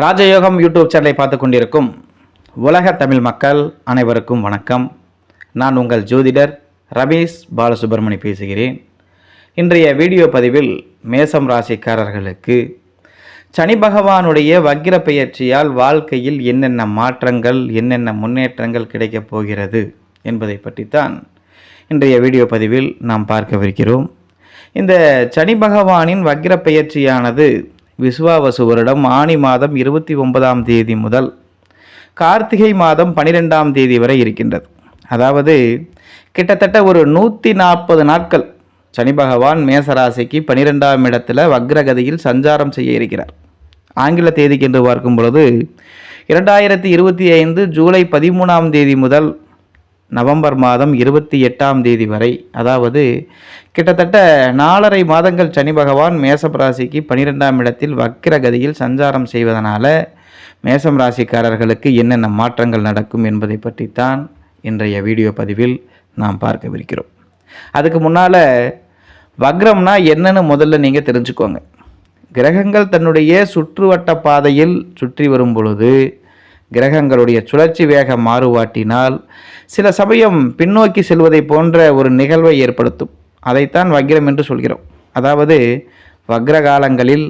ராஜயோகம் யூடியூப் சேனலை பார்த்து கொண்டிருக்கும் உலக தமிழ் மக்கள் அனைவருக்கும் வணக்கம். நான் உங்கள் ஜோதிடர் ரமேஷ் பாலசுப்ரமணி பேசுகிறேன். இன்றைய வீடியோ பதிவில் மேசம் ராசிக்காரர்களுக்கு சனி பகவானுடைய வக்கிர பெயர்ச்சியால் வாழ்க்கையில் என்னென்ன மாற்றங்கள் என்னென்ன முன்னேற்றங்கள் கிடைக்கப் போகிறது என்பதை பற்றித்தான் இன்றைய வீடியோ பதிவில் நாம் பார்க்கவிருக்கிறோம். இந்த சனி பகவானின் வக்கிர பெயர்ச்சியானது விசுவாவசு வருடம் ஆனி மாதம் 29ஆம் தேதி முதல் கார்த்திகை மாதம் 12ஆம் தேதி வரை இருக்கின்றது. அதாவது கிட்டத்தட்ட ஒரு 140 நாட்கள் சனி பகவான் மேசராசிக்கு 12ஆம் இடத்துல வக்ரகதியில் சஞ்சாரம் செய்ய இருக்கிறார். ஆங்கில தேதிக்கு என்று பார்க்கும் பொழுது 2025 ஜூலை 13ஆம் தேதி முதல் நவம்பர் மாதம் 28ஆம் தேதி வரை, அதாவது கிட்டத்தட்ட 4.5 மாதங்கள் சனி பகவான் மேசம் ராசிக்கு 12ஆம் இடத்தில் வக்கிரகதியில் சஞ்சாரம் செய்வதனால மேசம் ராசிக்காரர்களுக்கு என்னென்ன மாற்றங்கள் நடக்கும் என்பதை பற்றித்தான் இன்றைய வீடியோ பதிவில் நாம் பார்க்கவிருக்கிறோம். அதுக்கு முன்னால் வக்ரம்னா என்னன்னு முதல்ல நீங்கள் தெரிஞ்சுக்கோங்க. கிரகங்கள் தன்னுடைய சுற்றுவட்ட பாதையில் சுற்றி வரும் பொழுது கிரகங்களுடைய சுழற்சி வேக மாறுபாட்டினால் சில சமயம் பின்னோக்கி செல்வதை போன்ற ஒரு நிகழ்வை ஏற்படுத்தும். அதைத்தான் வக்ரம் என்று சொல்கிறோம். அதாவது வக்ர காலங்களில்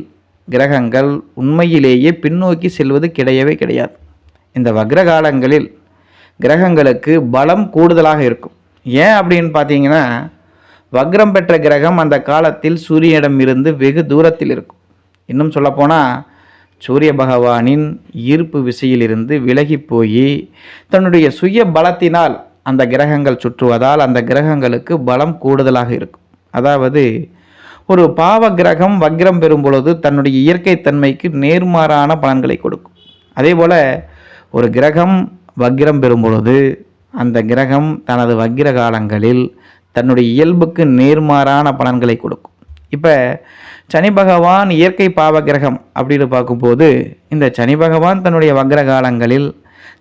கிரகங்கள் உண்மையிலேயே பின்னோக்கி செல்வது கிடையாது. இந்த வக்ர காலங்களில் கிரகங்களுக்கு பலம் கூடுதலாக இருக்கும். ஏன் அப்படின்னு பார்த்தீங்கன்னா, வக்ரம் பெற்ற கிரகம் அந்த காலத்தில் சூரியனிடம் இருந்து வெகு தூரத்தில் இருக்கும். இன்னும் சொல்லப்போனால் சூரிய பகவானின் ஈர்ப்பு விசையிலிருந்து விலகி போய் தன்னுடைய சுய பலத்தினால் அந்த கிரகங்கள் சுற்றுவதால் அந்த கிரகங்களுக்கு பலம் கூடுதலாக இருக்கும். அதாவது ஒரு பாவ கிரகம் வக்ரம் பெறும் பொழுது தன்னுடைய இயற்கை தன்மைக்கு நேர்மாறான பலன்களை கொடுக்கும். அதே போல் ஒரு கிரகம் வக்ரம் பெறும் பொழுது அந்த கிரகம் தனது வக்ர காலங்களில் தன்னுடைய இயல்புக்கு நேர்மாறான பலன்களை கொடுக்கும். இப்போ சனி பகவான் இயற்கை பாவ கிரகம் அப்படின்னு பார்க்கும்போது இந்த சனி பகவான் தன்னுடைய வக்ர காலங்களில்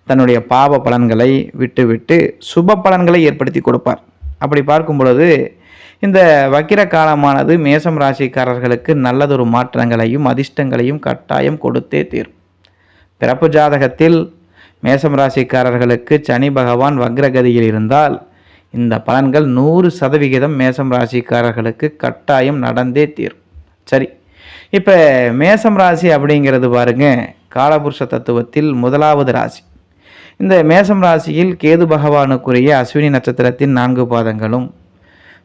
தன்னுடைய பாவ பலன்களை விட்டு சுப பலன்களை ஏற்படுத்தி கொடுப்பார். அப்படி பார்க்கும் பொழுது இந்த வக்கிர காலமானது மேசம் ராசிக்காரர்களுக்கு நல்லதொரு மாற்றங்களையும் அதிர்ஷ்டங்களையும் கட்டாயம் கொடுத்தே தீரும். பிறப்பு ஜாதகத்தில் மேசம் ராசிக்காரர்களுக்கு சனி பகவான் வக்ரகதியில் இருந்தால் இந்த பலன்கள் 100% மேசம் ராசிக்காரர்களுக்கு கட்டாயம் நடந்தே தீரும். சரி, இப்போ மேசம் ராசி அப்படிங்கிறது பாருங்க, காலபுருஷ தத்துவத்தில் முதலாவது ராசி. இந்த மேசம் ராசியில் கேது பகவானுக்குரிய அஸ்வினி நட்சத்திரத்தின் 4 பாதங்களும்,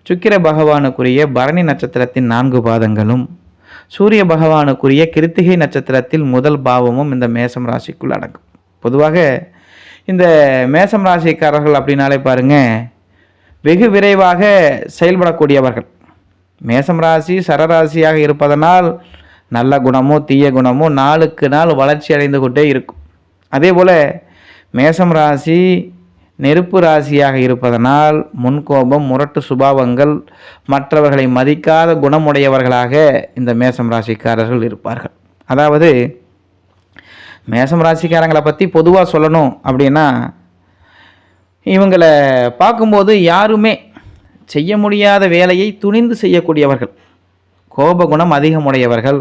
சுக்கிர பகவானுக்குரிய பரணி நட்சத்திரத்தின் 4 பாதங்களும், சூரிய பகவானுக்குரிய கிருத்திகை நட்சத்திரத்தில் முதல் பாவமும் இந்த மேசம் ராசிக்குள் அடங்கும். பொதுவாக இந்த மேசம் ராசிக்காரர்கள் அப்படின்னாலே பாருங்க, வெகு விரைவாக செயல்படக்கூடியவர்கள். மேசம் ராசி சரராசியாக இருப்பதனால் நல்ல குணமோ தீய குணமோ நாளுக்கு நாள் வளர்ச்சி அடைந்து கொண்டே இருக்கும். அதே போல் மேசம் ராசி நெருப்பு ராசியாக இருப்பதனால் முன்கோபம் முரட்டு சுபாவங்கள் மற்றவர்களை மதிக்காத குணமுடையவர்களாக இந்த மேசம் ராசிக்காரர்கள் இருப்பார்கள். அதாவது மேசம் ராசிக்காரங்களை பற்றி பொதுவாக சொல்லணும் அப்படின்னா, இவங்களை பார்க்கும்போது யாருமே செய்ய முடியாத வேலையை துணிந்து செய்யக்கூடியவர்கள், கோபகுணம் அதிகமுடையவர்கள்,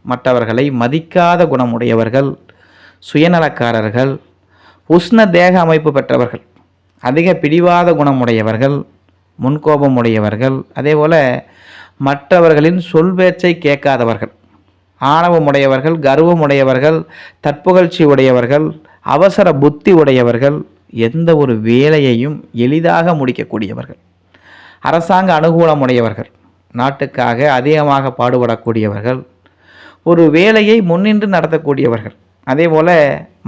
மற்றவர்களை மதிக்காத குணமுடையவர்கள், சுயநலக்காரர்கள், உஷ்ண தேக அமைப்பு பெற்றவர்கள், அதிக பிடிவாத குணமுடையவர்கள், முன்கோபமுடையவர்கள், அதே போல் மற்றவர்களின் சொல் பேச்சை கேட்காதவர்கள், ஆணவமுடையவர்கள், கர்வமுடையவர்கள், தற்புகழ்ச்சி உடையவர்கள், அவசர புத்தி உடையவர்கள், எந்த ஒரு வேலையையும் எளிதாக முடிக்கக்கூடியவர்கள், அரசாங்க அனுகூலமுடையவர்கள், நாட்டுக்காக அதிகமாக பாடுபடக்கூடியவர்கள், ஒரு வேலையை முன்னின்று நடத்தக்கூடியவர்கள், அதே போல்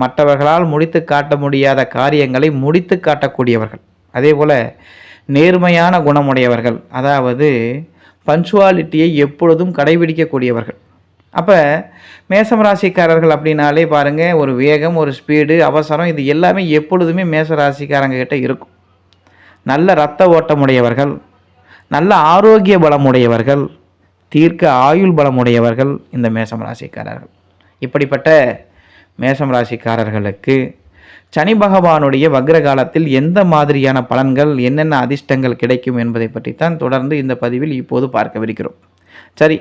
மற்றவர்களால் முடித்து காட்ட முடியாத காரியங்களை முடித்து காட்டக்கூடியவர்கள், அதே போல் நேர்மையான குணமுடையவர்கள், அதாவது பஞ்சுவாலிட்டியை எப்பொழுதும் கடைபிடிக்கக்கூடியவர்கள். அப்போ மேசம் ராசிக்காரர்கள் அப்படின்னாலே பாருங்கள், ஒரு வேகம், ஒரு ஸ்பீடு, அவசரம், இது எல்லாமே எப்பொழுதுமே மேச ராசிக்காரங்க கிட்ட இருக்கும். நல்ல இரத்த ஓட்டமுடையவர்கள், நல்ல ஆரோக்கிய பலமுடையவர்கள், தீர்க்க ஆயுள் பலமுடையவர்கள் இந்த மேசம் ராசிக்காரர்கள். இப்படிப்பட்ட மேசம் ராசிக்காரர்களுக்கு சனி பகவானுடைய வக்ர காலத்தில் எந்த மாதிரியான பலன்கள் என்னென்ன அதிர்ஷ்டங்கள் கிடைக்கும் என்பதை பற்றித்தான் தொடர்ந்து இந்த பதிவில் இப்போது பார்க்கவிருக்கிறோம். சரி,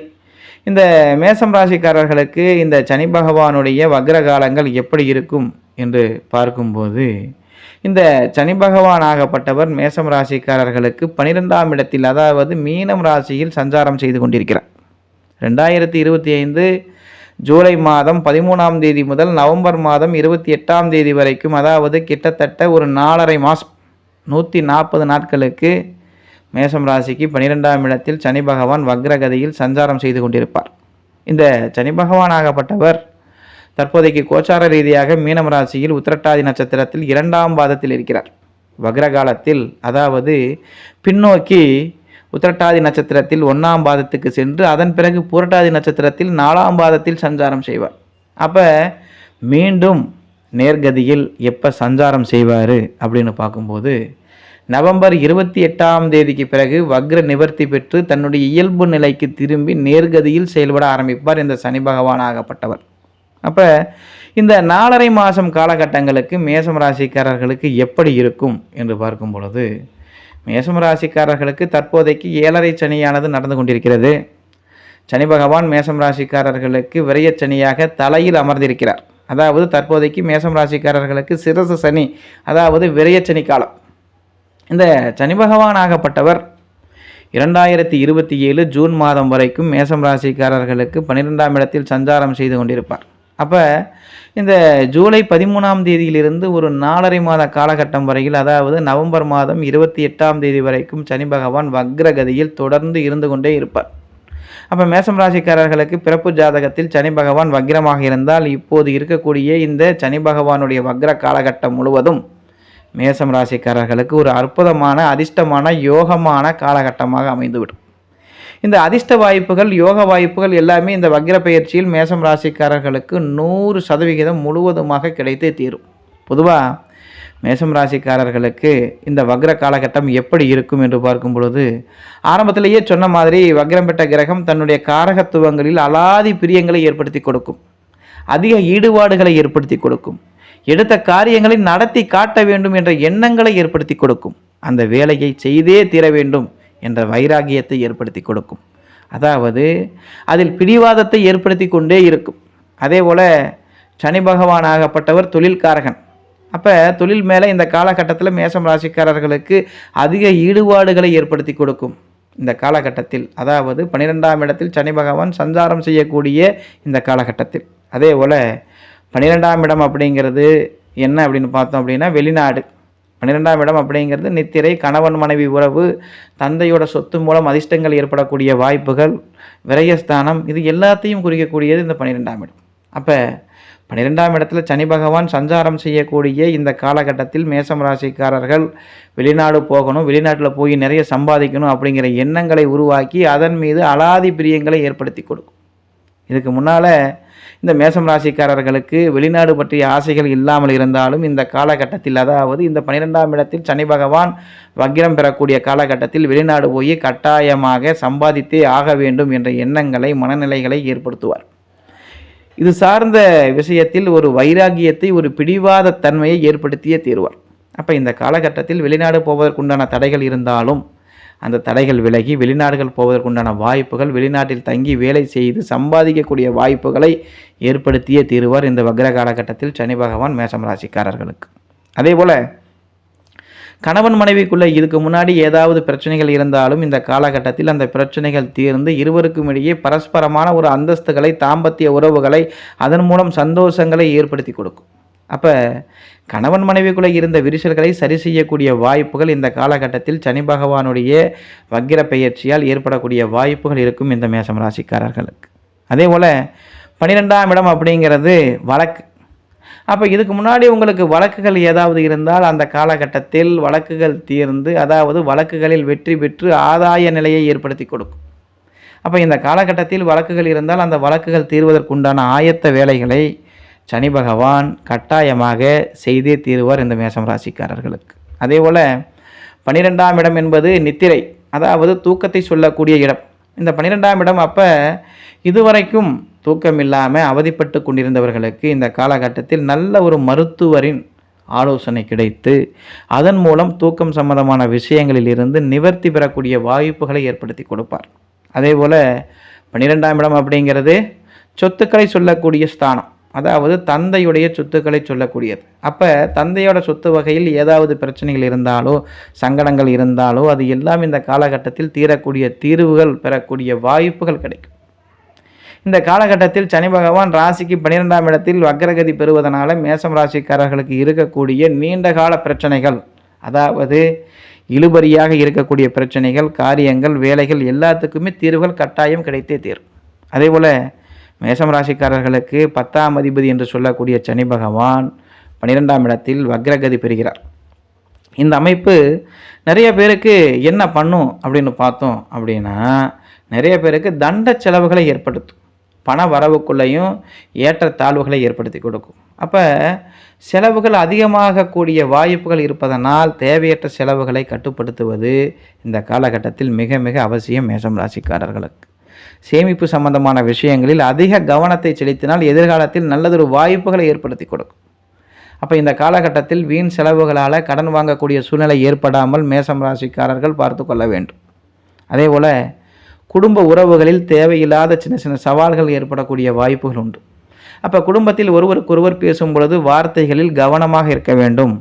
இந்த மேசம் ராசிக்காரர்களுக்கு இந்த சனி பகவானுடைய வக்ர காலங்கள் எப்படி இருக்கும் என்று பார்க்கும்போது, இந்த சனி பகவான் ஆகப்பட்டவர் மேசம் ராசிக்காரர்களுக்கு 12ஆம் இடத்தில், அதாவது மீனம் ராசியில் சஞ்சாரம் செய்து கொண்டிருக்கிறார். 2025 ஜூலை மாதம் 13ஆம் தேதி முதல் நவம்பர் மாதம் 28ஆம் தேதி வரைக்கும், அதாவது கிட்டத்தட்ட ஒரு 4½ மாதம் 140 நாட்களுக்கு மேசம் ராசிக்கு 12ஆம் இடத்தில் சனி பகவான் வக்ரகதியில் சஞ்சாரம் செய்து கொண்டிருப்பார். இந்த சனி பகவான் ஆகப்பட்டவர் தற்போதைக்கு கோச்சார ரீதியாக மீனம் ராசியில் உத்திரட்டாதி நட்சத்திரத்தில் 2ஆம் பாதத்தில் இருக்கிறார். வக்ர காலத்தில், அதாவது பின்னோக்கி உத்திரட்டாதி நட்சத்திரத்தில் 1ஆம் பாதத்துக்கு சென்று அதன் பிறகு புரட்டாதி நட்சத்திரத்தில் 4ஆம் பாதத்தில் சஞ்சாரம் செய்வார். அப்போ மீண்டும் நேர்கதியில் எப்போ சஞ்சாரம் செய்வார் அப்படின்னு பார்க்கும்போது, நவம்பர் 28ஆம் தேதிக்கு பிறகு வக்ர நிவர்த்தி பெற்று தன்னுடைய இயல்பு நிலைக்கு திரும்பி நேர்கதியில் செயல்பட ஆரம்பிப்பார் இந்த சனி பகவான் ஆகப்பட்டவர். அப்போ இந்த 4½ மாதம் காலகட்டங்களுக்கு மேசம் ராசிக்காரர்களுக்கு எப்படி இருக்கும் என்று பார்க்கும் பொழுது, மேசம் ராசிக்காரர்களுக்கு தற்போதைக்கு 7½ சனியானது நடந்து கொண்டிருக்கிறது. சனி பகவான் மேசம் ராசிக்காரர்களுக்கு விரயச்சனியாக தலையில் அமர்ந்திருக்கிறார். அதாவது தற்போதைக்கு மேசம் ராசிக்காரர்களுக்கு சிரசு சனி, அதாவது விரயச்சனி காலம். இந்த சனி பகவான் ஆகப்பட்டவர் 2027 ஜூன் மாதம் வரைக்கும் மேசம் ராசிக்காரர்களுக்கு 12ஆம் இடத்தில் சஞ்சாரம் செய்து கொண்டிருப்பார். அப்போ இந்த ஜூலை 13ஆம் தேதியிலிருந்து ஒரு 4½ மாத காலகட்டம் வரையில், அதாவது நவம்பர் மாதம் 28ஆம் தேதி வரைக்கும் சனி பகவான் வக்ரகதியில் தொடர்ந்து இருந்து கொண்டே இருப்பார். அப்போ மேசம் ராசிக்காரர்களுக்கு பிறப்பு ஜாதகத்தில் சனி பகவான் வக்ரமாக இருந்தால், இப்போது இருக்கக்கூடிய இந்த சனி பகவானுடைய வக்ர காலகட்டம் முழுவதும் மேசம் ராசிக்காரர்களுக்கு ஒரு அற்புதமான அதிர்ஷ்டமான யோகமான காலகட்டமாக அமைந்துவிடும். இந்த அதிர்ஷ்ட வாய்ப்புகள், யோக வாய்ப்புகள் எல்லாமே இந்த வக்ர பயிற்சியில் மேசம் ராசிக்காரர்களுக்கு 100% முழுவதுமாக கிடைத்தே தீரும். பொதுவாக மேசம் ராசிக்காரர்களுக்கு இந்த வக்ர காலகட்டம் எப்படி இருக்கும் என்று பார்க்கும் பொழுது, ஆரம்பத்திலேயே சொன்ன மாதிரி வக்ரம் பெற்ற கிரகம் தன்னுடைய காரகத்துவங்களில் அலாதி பிரியங்களை ஏற்படுத்தி கொடுக்கும், அதிக ஈடுபாடுகளை ஏற்படுத்தி கொடுக்கும், எடுத்த காரியங்களை நடத்தி காட்ட வேண்டும் என்ற எண்ணங்களை ஏற்படுத்தி கொடுக்கும், அந்த வேலையை செய்தே தீர வேண்டும் என்ற வைராகியத்தை ஏற்படுத்தி கொடுக்கும். அதாவது அதில் பிடிவாதத்தை ஏற்படுத்தி கொண்டே இருக்கும். அதே போல் சனி பகவான் ஆகப்பட்டவர் தொழில்காரகன். அப்போ தொழில் மேலே இந்த காலகட்டத்தில் மேசம் ராசிக்காரர்களுக்கு அதிக ஈடுபாடுகளை ஏற்படுத்தி கொடுக்கும். இந்த காலகட்டத்தில், அதாவது 12ஆம் இடத்தில் சனி பகவான் சஞ்சாரம் செய்யக்கூடிய இந்த காலகட்டத்தில், அதே போல் 12ஆம் இடம் அப்படிங்கிறது என்ன அப்படின்னு பார்த்தோம் அப்படின்னா வெளிநாடு. 12ஆம் இடம் அப்படிங்கிறது நித்திரை, கணவன் மனைவி உறவு, தந்தையோட சொத்து மூலம் அதிர்ஷ்டங்கள் ஏற்படக்கூடிய வாய்ப்புகள், விரயஸ்தானம், இது எல்லாத்தையும் குறிக்கக்கூடியது இந்த 12ஆம் இடம். அப்போ 12ஆம் இடத்துல சனி பகவான் சஞ்சாரம் செய்யக்கூடிய இந்த காலகட்டத்தில் மேசம் ராசிக்காரர்கள் வெளிநாடு போகணும், வெளிநாட்டில் போய் நிறைய சம்பாதிக்கணும் அப்படிங்கிற எண்ணங்களை உருவாக்கி அதன் மீது அலாதி பிரியங்களை ஏற்படுத்தி கொடுக்கும். இதுக்கு முன்னால் இந்த மேசம் ராசிக்காரர்களுக்கு வெளிநாடு பற்றிய ஆசைகள் இல்லாமல் இருந்தாலும், இந்த காலகட்டத்தில், அதாவது இந்த 12ஆம் இடத்தில் சனி பகவான் வக்ரம் பெறக்கூடிய காலகட்டத்தில் வெளிநாடு போய் கட்டாயமாக சம்பாதித்தே ஆக வேண்டும் என்ற எண்ணங்களை, மனநிலைகளை ஏற்படுத்துவார். இது சார்ந்த விஷயத்தில் ஒரு வைராகியத்தை, ஒரு பிடிவாத தன்மையை ஏற்படுத்தியே தீர்வார். அப்போ இந்த காலகட்டத்தில் வெளிநாடு போவதற்குண்டான தடைகள் இருந்தாலும் அந்த தடைகள் விலகி வெளிநாடுகள் போவதற்குண்டான வாய்ப்புகள், வெளிநாட்டில் தங்கி வேலை செய்து சம்பாதிக்கக்கூடிய வாய்ப்புகளை ஏற்படுத்தியே தீருவார் இந்த வக்ர காலகட்டத்தில் சனி பகவான் மேசம் ராசிக்காரர்களுக்கு. அதே போல் கணவன் மனைவிக்குள்ளே இதுக்கு முன்னாடி ஏதாவது பிரச்சனைகள் இருந்தாலும் இந்த காலகட்டத்தில் அந்த பிரச்சனைகள் தீர்ந்து இருவருக்கும் இடையே பரஸ்பரமான ஒரு அந்தஸ்துகளை, தாம்பத்திய உறவுகளை, அதன் மூலம் சந்தோஷங்களை ஏற்படுத்தி கொடுக்கும். அப்போ கணவன் மனைவிக்குள்ளே இருந்த விரிசல்களை சரி செய்யக்கூடிய வாய்ப்புகள் இந்த காலகட்டத்தில் சனி பகவானுடைய வக்ர பெயர்ச்சியால் ஏற்படக்கூடிய வாய்ப்புகள் இருக்கும் இந்த மேசம் ராசிக்காரர்களுக்கு. அதே போல் 12ஆம் இடம் அப்படிங்கிறது வழக்கு. அப்போ இதுக்கு முன்னாடி உங்களுக்கு வழக்குகள் ஏதாவது இருந்தால் அந்த காலகட்டத்தில் வழக்குகள் தீர்ந்து, அதாவது வழக்குகளில் வெற்றி பெற்று ஆதாய நிலையை ஏற்படுத்தி கொடுக்கும். அப்போ இந்த காலகட்டத்தில் வழக்குகள் இருந்தால் அந்த வழக்குகள் தீர்வதற்குண்டான ஆயத்த வேலைகளை சனி பகவான் கட்டாயமாக செய்தே தீருவார் இந்த மேசம் ராசிக்காரர்களுக்கு. அதே போல் 12ஆம் இடம் என்பது நித்திரை, அதாவது தூக்கத்தை சொல்லக்கூடிய இடம். இந்த 12ஆம் இடம் அப்போ இதுவரைக்கும் தூக்கம் இல்லாமல் அவதிப்பட்டு கொண்டிருந்தவர்களுக்கு இந்த காலகட்டத்தில் நல்ல ஒரு மருத்துவரின் ஆலோசனை கிடைத்து அதன் மூலம் தூக்கம் சம்பந்தமான விஷயங்களில் இருந்து நிவர்த்தி பெறக்கூடிய வாய்ப்புகளை ஏற்படுத்தி கொடுப்பார். அதே போல் 12ஆம் இடம் அப்படிங்கிறது சொத்துக்களை சொல்லக்கூடிய ஸ்தானம், அதாவது தந்தையுடைய சொத்துக்களை சொல்லக்கூடியது. அப்போ தந்தையோட சொத்து வகையில் ஏதாவது பிரச்சனைகள் இருந்தாலோ சங்கடங்கள் இருந்தாலோ அது எல்லாம் இந்த காலகட்டத்தில் தீரக்கூடிய தீர்வுகள் பெறக்கூடிய வாய்ப்புகள் கிடைக்கும். இந்த காலகட்டத்தில் சனி பகவான் ராசிக்கு 12ஆம் இடத்தில் வக்ரகதி பெறுவதனால மேசம் ராசிக்காரர்களுக்கு இருக்கக்கூடிய நீண்ட கால பிரச்சனைகள், அதாவது இழுபறியாக இருக்கக்கூடிய பிரச்சனைகள், காரியங்கள், வேலைகள் எல்லாத்துக்குமே தீர்வுகள் கட்டாயம் கிடைத்தே தீரும். அதே போல் மேசம் ராசிக்காரர்களுக்கு 10ஆம் அதிபதி என்று சொல்லக்கூடிய சனி பகவான் 12ஆம் இடத்தில் வக்ரகதி பெறுகிறார். இந்த அமைப்பு நிறைய பேருக்கு என்ன பண்ணும் அப்படின்னு பார்த்தோம் அப்படின்னா, நிறைய பேருக்கு தண்ட செலவுகளை ஏற்படுத்தும், பண வரவுக்குள்ளேயும் ஏற்ற தாழ்வுகளை ஏற்படுத்தி கொடுக்கும். அப்போ செலவுகள் அதிகமாகக்கூடிய வாய்ப்புகள் இருப்பதனால் தேவையற்ற செலவுகளை கட்டுப்படுத்துவது இந்த காலகட்டத்தில் மிக மிக அவசியம். மேசம் ராசிக்காரர்களுக்கு சேமிப்பு சம்பந்தமான விஷயங்களில் அதிக கவனத்தை செலுத்தினால் எதிர்காலத்தில் நல்லதொரு வாய்ப்புகளை ஏற்படுத்தி கொடுக்கும். அப்போ இந்த காலகட்டத்தில் வீண் செலவுகளால் கடன் வாங்கக்கூடிய சூழ்நிலை ஏற்படாமல் மேசம் ராசிக்காரர்கள் பார்த்து கொள்ள வேண்டும். அதே போல் குடும்ப உறவுகளில் தேவையில்லாத சின்ன சின்ன சவால்கள் ஏற்படக்கூடிய வாய்ப்புகள் உண்டு. அப்போ குடும்பத்தில் ஒருவருக்கொருவர் பேசும் பொழுது வார்த்தைகளில் கவனமாக இருக்க வேண்டும்.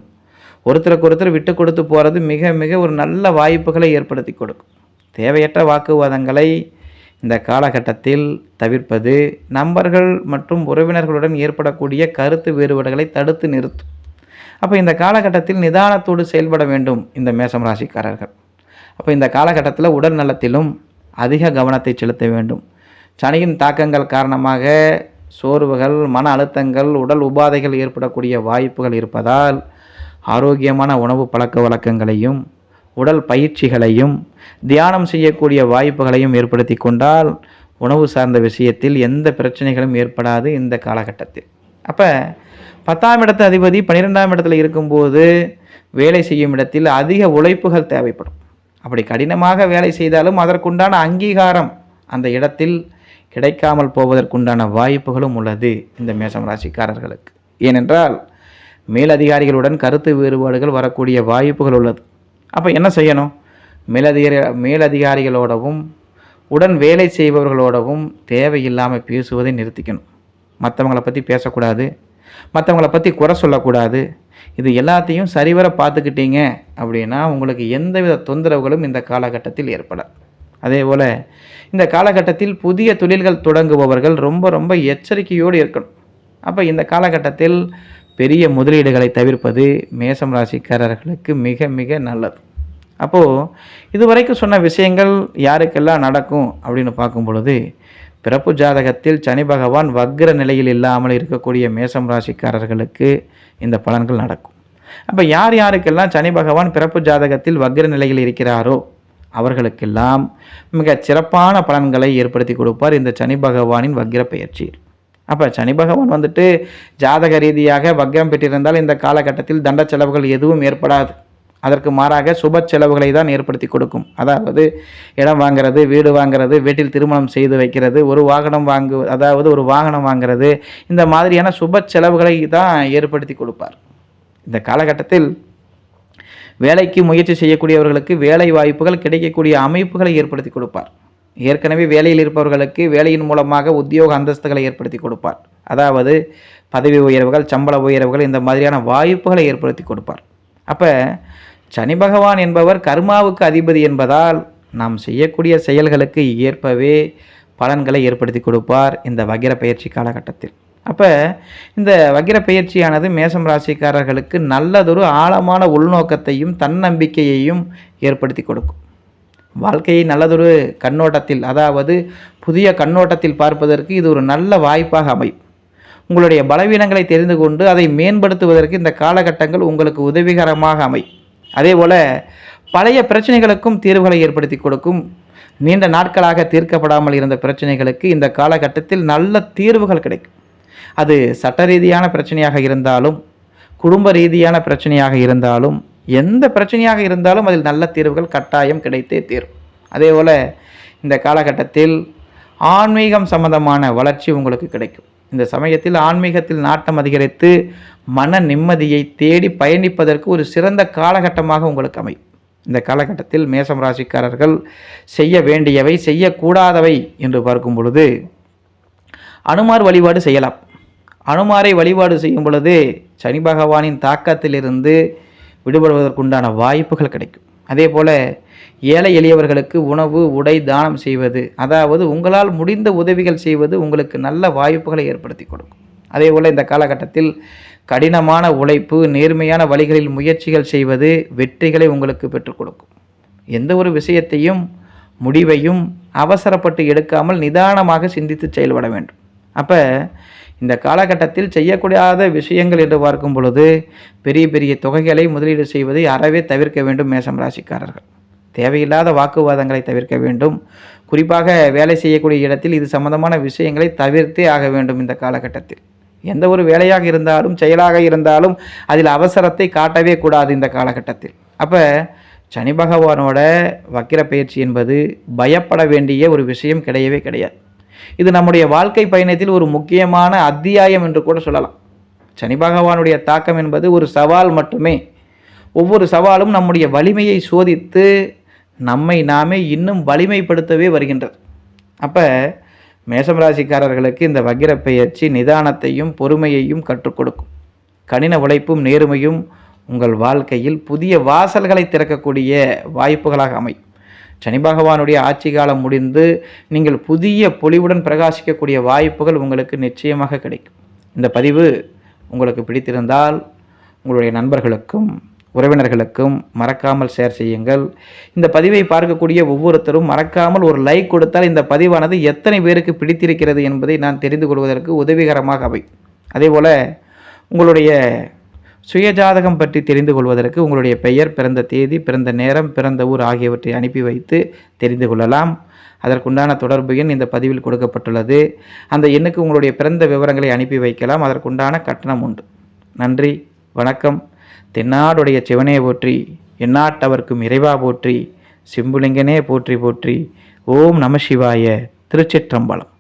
ஒருத்தருக்கொருத்தர் விட்டு கொடுத்து போகிறது மிக மிக ஒரு நல்ல வாய்ப்புகளை ஏற்படுத்தி கொடுக்கும். தேவையற்ற வாக்குவாதங்களை இந்த காலகட்டத்தில் தவிர்ப்பது நண்பர்கள் மற்றும் உறவினர்களுடன் ஏற்படக்கூடிய கருத்து வேறுபாடுகளை தடுத்து நிறுத்தும். அப்போ இந்த காலகட்டத்தில் நிதானத்தோடு செயல்பட வேண்டும் இந்த மேசம் ராசிக்காரர்கள். அப்போ இந்த காலகட்டத்தில் உடல் நலத்திலும் அதிக கவனத்தை செலுத்த வேண்டும். சனியின் தாக்கங்கள் காரணமாக சோர்வுகள், மன அழுத்தங்கள், உடல் உபாதைகள் ஏற்படக்கூடிய வாய்ப்புகள் இருப்பதால் ஆரோக்கியமான உணவு பழக்க வழக்கங்களையும் உடல் பயிற்சிகளையும் தியானம் செய்யக்கூடிய வாய்ப்புகளையும் ஏற்படுத்தி கொண்டால் உணவு சார்ந்த விஷயத்தில் எந்த பிரச்சனைகளும் ஏற்படாது இந்த காலகட்டத்தில். அப்போ 10ஆம் இடத்து அதிபதி 12ஆம் இடத்துல இருக்கும்போது வேலை செய்யும் இடத்தில் அதிக உழைப்புகள் தேவைப்படும். அப்படி கடினமாக வேலை செய்தாலும் அதற்குண்டான அங்கீகாரம் அந்த இடத்தில் கிடைக்காமல் போவதற்குண்டான வாய்ப்புகளும் உள்ளது இந்த மேசம் ராசிக்காரர்களுக்கு. ஏனென்றால் மேலதிகாரிகளுடன் கருத்து வேறுபாடுகள் வரக்கூடிய வாய்ப்புகள் உள்ளது. அப்போ என்ன செய்யணும்? மேலதிகாரிகளோடவும் உடன் வேலை செய்பவர்களோடவும் தேவையில்லாமல் பேசுவதை நிறுத்திக்கணும். மற்றவங்களை பற்றி பேசக்கூடாது, மற்றவங்களை பற்றி குறை சொல்லக்கூடாது. இது எல்லாத்தையும் சரிவர பார்த்துக்கிட்டீங்க அப்படின்னா உங்களுக்கு எந்தவித தொந்தரவுகளும் இந்த காலகட்டத்தில் ஏற்படாது. அதே போல் இந்த காலகட்டத்தில் புதிய தொழில்கள் தொடங்குபவர்கள் ரொம்ப ரொம்ப எச்சரிக்கையோடு இருக்கணும். அப்போ இந்த காலகட்டத்தில் பெரிய முதலீடுகளை தவிர்ப்பது மேசம் ராசிக்காரர்களுக்கு மிக மிக நல்லது. அப்போது இதுவரைக்கும் சொன்ன விஷயங்கள் யாருக்கெல்லாம் நடக்கும் அப்படின்னு பார்க்கும் பொழுது, பிறப்பு ஜாதகத்தில் சனி பகவான் வக்ர நிலையில் இல்லாமல் இருக்கக்கூடிய மேசம் ராசிக்காரர்களுக்கு இந்த பலன்கள் நடக்கும். அப்போ யார் யாருக்கெல்லாம் சனி பகவான் பிறப்பு ஜாதகத்தில் வக்ர நிலையில் இருக்கிறாரோ அவர்களுக்கெல்லாம் மிகச் சிறப்பான பலன்களை ஏற்படுத்தி கொடுப்பார் இந்த சனி பகவானின் வக்ர பெயர்ச்சி. அப்போ சனி பகவான் வந்துட்டு ஜாதக ரீதியாக வக்ரம் பெற்றிருந்தால் இந்த காலகட்டத்தில் தண்ட செலவுகள் எதுவும் ஏற்படாது. அதற்கு மாறாக சுப செலவுகளை தான் ஏற்படுத்தி கொடுக்கும். அதாவது இடம் வாங்கிறது, வீடு வாங்கிறது, வீட்டில் திருமணம் செய்து வைக்கிறது, ஒரு வாகனம் வாங்கிறது, இந்த மாதிரியான சுப செலவுகளை தான் ஏற்படுத்தி கொடுப்பார். இந்த காலகட்டத்தில் வேலைக்கு முயற்சி செய்யக்கூடியவர்களுக்கு வேலை வாய்ப்புகள் கிடைக்கக்கூடிய அமைப்புகளை ஏற்படுத்தி கொடுப்பார். ஏற்கனவே வேலையில் இருப்பவர்களுக்கு வேலையின் மூலமாக உத்தியோக அந்தஸ்துகளை ஏற்படுத்தி கொடுப்பார். அதாவது பதவி உயர்வுகள், சம்பள உயர்வுகள், இந்த மாதிரியான வாய்ப்புகளை ஏற்படுத்தி கொடுப்பார். அப்போ சனி பகவான் என்பவர் கர்மாவுக்கு அதிபதி என்பதால் நாம் செய்யக்கூடிய செயல்களுக்கு ஏற்பவே பலன்களை ஏற்படுத்தி கொடுப்பார் இந்த வக்ர பயிற்சி காலகட்டத்தில். அப்போ இந்த வக்ர பயிற்சியானது மேசம் ராசிக்காரர்களுக்கு நல்லதொரு ஆழமான உள்நோக்கத்தையும் தன்னம்பிக்கையையும் ஏற்படுத்தி கொடுக்கும். வாழ்க்கையை நல்லதொரு கண்ணோட்டத்தில், அதாவது புதிய கண்ணோட்டத்தில் பார்ப்பதற்கு இது ஒரு நல்ல வாய்ப்பாக அமையும். உங்களுடைய பலவீனங்களை தெரிந்து கொண்டு அதை மேம்படுத்துவதற்கு இந்த காலகட்டங்கள் உங்களுக்கு உதவிகரமாக அமையும். அதே போல் பழைய பிரச்சனைகளுக்கும் தீர்வுகளை ஏற்படுத்தி கொடுக்கும். நீண்ட நாட்களாக தீர்க்கப்படாமல் இருந்த பிரச்சனைகளுக்கு இந்த காலகட்டத்தில் நல்ல தீர்வுகள் கிடைக்கும். அது சட்ட ரீதியான பிரச்சனையாக இருந்தாலும், குடும்ப ரீதியான பிரச்சனையாக இருந்தாலும், எந்த பிரச்சனையாக இருந்தாலும் அதில் நல்ல தீர்வுகள் கட்டாயம் கிடைத்தே தீரும். அதே போல் இந்த காலகட்டத்தில் ஆன்மீகம் சம்பந்தமான வளர்ச்சி உங்களுக்கு கிடைக்கும். இந்த சமயத்தில் ஆன்மீகத்தில் நாட்டம் அதிகரித்து மன நிம்மதியை தேடி பயணிப்பதற்கு ஒரு சிறந்த காலகட்டமாக உங்களுக்கு அமையும். இந்த காலகட்டத்தில் மேசம் ராசிக்காரர்கள் செய்ய வேண்டியவை, செய்யக்கூடாதவை என்று பார்க்கும் பொழுது அனுமார் வழிபாடு செய்யலாம். அனுமாரை வழிபாடு செய்யும் பொழுது சனி பகவானின் தாக்கத்திலிருந்து விடுபடுவதற்குண்டான வாய்ப்புகள் கிடைக்கும். அதே போல் ஏழை எளியவர்களுக்கு உணவு, உடை தானம் செய்வது, அதாவது உங்களால் முடிந்த உதவிகள் செய்வது உங்களுக்கு நல்ல வாய்ப்புகளை ஏற்படுத்தி கொடுக்கும். அதே போல் இந்த காலகட்டத்தில் கடினமான உழைப்பு, நேர்மையான வழிகளில் முயற்சிகள் செய்வது வெற்றிகளை உங்களுக்கு பெற்றுக் கொடுக்கும். எந்த ஒரு விஷயத்தையும் முடிவையும் அவசரப்பட்டு எடுக்காமல் நிதானமாக சிந்தித்து செயல்பட வேண்டும். அப்போ இந்த காலகட்டத்தில் செய்யக்கூடாத விஷயங்கள் என்று பார்க்கும் பொழுது பெரிய பெரிய தொகைகளை முதலீடு செய்வதை அறவே தவிர்க்க வேண்டும். மேசம் ராசிக்காரர்கள் தேவையில்லாத வாக்குவாதங்களை தவிர்க்க வேண்டும். குறிப்பாக வேலை செய்யக்கூடிய இடத்தில் இது சம்பந்தமான விஷயங்களை தவிர்த்தே ஆக வேண்டும். இந்த காலகட்டத்தில் எந்த ஒரு வேலையாக இருந்தாலும் செயலாக இருந்தாலும் அதில் அவசரத்தை காட்டவே கூடாது இந்த காலகட்டத்தில். அப்போ சனி பகவானோட வக்கிர பயிற்சி என்பது பயப்பட வேண்டிய ஒரு விஷயம் கிடையவே கிடையாது. இது நம்முடைய வாழ்க்கை பயணத்தில் ஒரு முக்கியமான அத்தியாயம் என்று கூட சொல்லலாம். சனி பகவானுடைய தாக்கம் என்பது ஒரு சவால் மட்டுமே. ஒவ்வொரு சவாலும் நம்முடைய வலிமையை சோதித்து நம்மை நாமே இன்னும் வலிமைப்படுத்தவே வருகின்றது. அப்போ மேசம் ராசிக்காரர்களுக்கு இந்த வக்கிர பெயர்ச்சி நிதானத்தையும் பொறுமையையும் கற்றுக் கொடுக்கும். கடின உழைப்பும் நேர்மையும் உங்கள் வாழ்க்கையில் புதிய வாசல்களை திறக்கக்கூடிய வாய்ப்புகளாக அமையும். சனி பகவானுடைய ஆட்சி காலம் முடிந்து நீங்கள் புதிய பொலிவுடன் பிரகாசிக்கக்கூடிய வாய்ப்புகள் உங்களுக்கு நிச்சயமாக கிடைக்கும். இந்த பதிவு உங்களுக்கு பிடித்திருந்தால் உங்களுடைய நண்பர்களுக்கும் உறவினர்களுக்கும் மறக்காமல் ஷேர் செய்யுங்கள். இந்த பதிவை பார்க்கக்கூடிய ஒவ்வொருத்தரும் மறக்காமல் ஒரு லைக் கொடுத்தால் இந்த பதிவானது எத்தனை பேருக்கு பிடித்திருக்கிறது என்பதை நான் தெரிந்து கொள்வதற்கு உதவிகரமாக அமையும். அதேபோல் உங்களுடைய சுயஜாதகம் பற்றி தெரிந்து கொள்வதற்கு உங்களுடைய பெயர், பிறந்த தேதி, பிறந்த நேரம், பிறந்த ஊர் ஆகியவற்றை அனுப்பி வைத்து தெரிந்து கொள்ளலாம். அதற்குண்டான தொடர்பு எண் இந்த பதிவில் கொடுக்கப்பட்டுள்ளது. அந்த எண்ணுக்கு உங்களுடைய பிறந்த விவரங்களை அனுப்பி வைக்கலாம். அதற்குண்டான கட்டணம் உண்டு. நன்றி, வணக்கம். தென்னாடுடைய சிவனே போற்றி, எந்நாட்டவர்க்கும் இறைவா போற்றி, சிம்புலிங்கனே போற்றி போற்றி. ஓம் நம சிவாய. திருச்சிற்றம்பலம்.